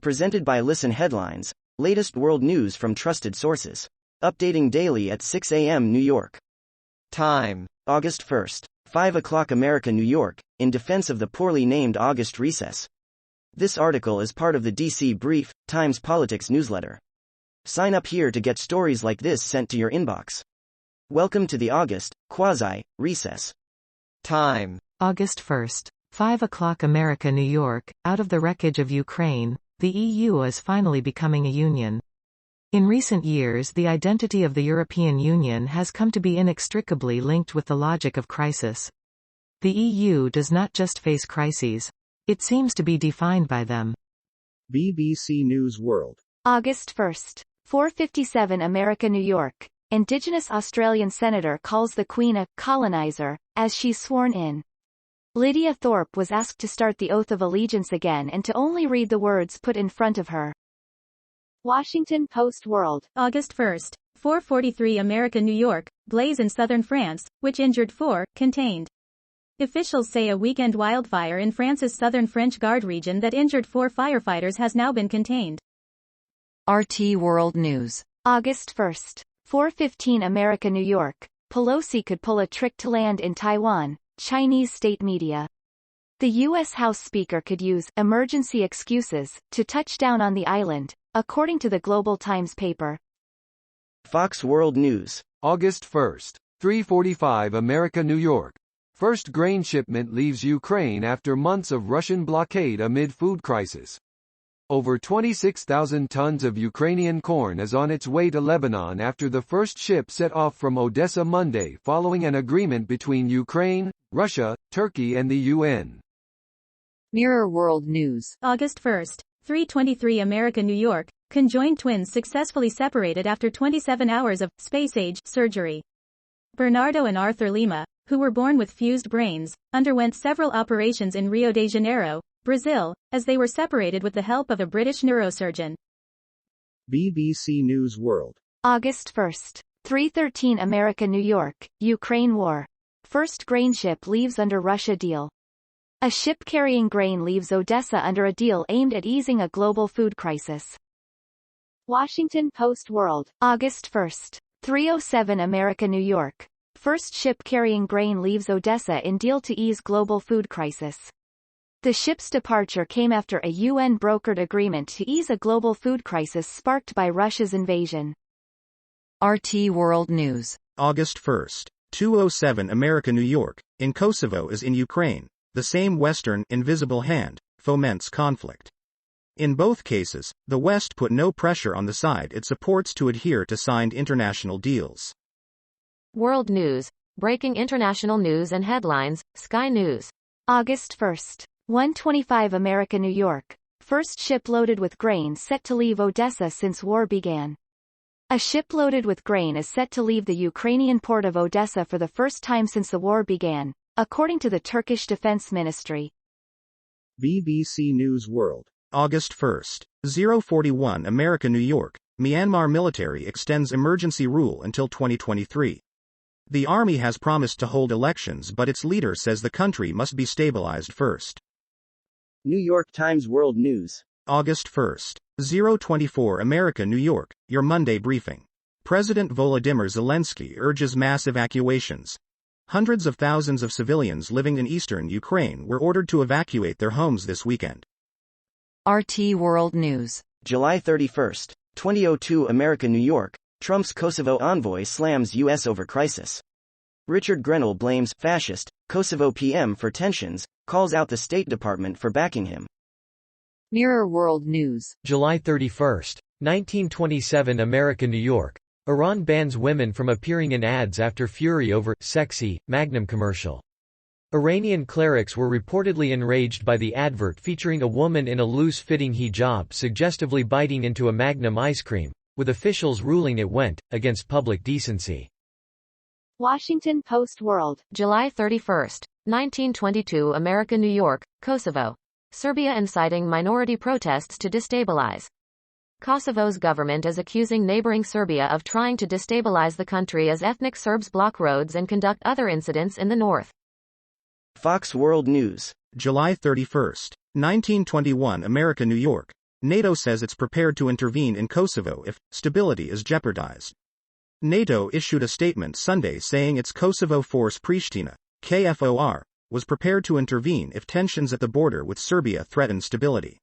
Presented by Listen Headlines, latest world news from trusted sources. Updating daily at 6 a.m. New York time. August 1st, 5 o'clock America, New York, in defense of the poorly named August recess. This article is part of the DC Brief, Times Politics newsletter. Sign up here to get stories like this sent to your inbox. Welcome to the August, recess. Time. August 1st, 5 o'clock America, New York, out of the wreckage of Ukraine, the EU is finally becoming a union. In recent years, the identity of the European Union has come to be inextricably linked with the logic of crisis. The EU does not just face crises. It seems to be defined by them. BBC News World. August 1st, 4:57 America, New York. Indigenous Australian senator calls the Queen a coloniser, as she's sworn in. Lydia Thorpe was asked to start the oath of allegiance again and to only read the words put in front of her. Washington Post World. August 1st, 4:43 America, New York, blaze in southern France, which injured 4, contained. Officials say a weekend wildfire in France's southern French Guard region that injured 4 firefighters has now been contained. RT World News. August 1st, 4:15 America, New York. Pelosi could pull a trick to land in Taiwan, Chinese state media. The U.S. House Speaker could use emergency excuses to touch down on the island, according to the Global Times paper. Fox World News. August 1st, 3:45 America, New York. First grain shipment leaves Ukraine after months of Russian blockade amid food crisis. Over 26,000 tons of Ukrainian corn is on its way to Lebanon after the first ship set off from Odessa Monday following an agreement between Ukraine, Russia, Turkey and the UN. Mirror World News. August 1st, 3:23 America, New York. Conjoined twins successfully separated after 27 hours of space-age surgery. Bernardo and Arthur Lima, who were born with fused brains, underwent several operations in Rio de Janeiro, Brazil, as they were separated with the help of a British neurosurgeon. BBC News World. August 1st, 3:13 America, New York, Ukraine war. First grain ship leaves under Russia deal. A ship carrying grain leaves Odessa under a deal aimed at easing a global food crisis. Washington Post World. August 1st, 3:07 America, New York. First ship carrying grain leaves Odessa in deal to ease global food crisis. The ship's departure came after a UN-brokered agreement to ease a global food crisis sparked by Russia's invasion. RT World News. August 1st, 2:07 America, New York. In Kosovo as in Ukraine, the same Western invisible hand foments conflict. In both cases, the West put no pressure on the side it supports to adhere to signed international deals. World News. Breaking international news and headlines, Sky News. August 1st, 1:25 America, New York. First ship loaded with grain set to leave Odessa since war began. A ship loaded with grain is set to leave the Ukrainian port of Odessa for the first time since the war began, according to the Turkish Defense Ministry. BBC News World. August 1st, 0:41 America, New York. Myanmar military extends emergency rule until 2023. The army has promised to hold elections, but its leader says the country must be stabilized first. New York Times World News. August 1st, 0:24 America, New York. Your Monday briefing. President Volodymyr Zelensky urges mass evacuations. Hundreds of thousands of civilians living in eastern Ukraine were ordered to evacuate their homes this weekend. RT World News. July 31st, 2002 America, New York. Trump's Kosovo envoy slams U.S. over crisis. Richard Grenell blames fascist Kosovo PM for tensions, calls out the State Department for backing him. Mirror World News. July 31st, 1927 America, New York. Iran bans women from appearing in ads after fury over sexy Magnum commercial. Iranian clerics were reportedly enraged by the advert featuring a woman in a loose-fitting hijab suggestively biting into a Magnum ice cream, with officials ruling it went against public decency. Washington Post World. July 31st, 1922 America, New York, Kosovo. Serbia inciting minority protests to destabilize. Kosovo's government is accusing neighboring Serbia of trying to destabilize the country as ethnic Serbs block roads and conduct other incidents in the north. Fox World News. July 31st, 1921 America, New York. NATO says it's prepared to intervene in Kosovo if stability is jeopardized. NATO issued a statement Sunday saying its Kosovo Force Pristina, KFOR, was prepared to intervene if tensions at the border with Serbia threaten stability.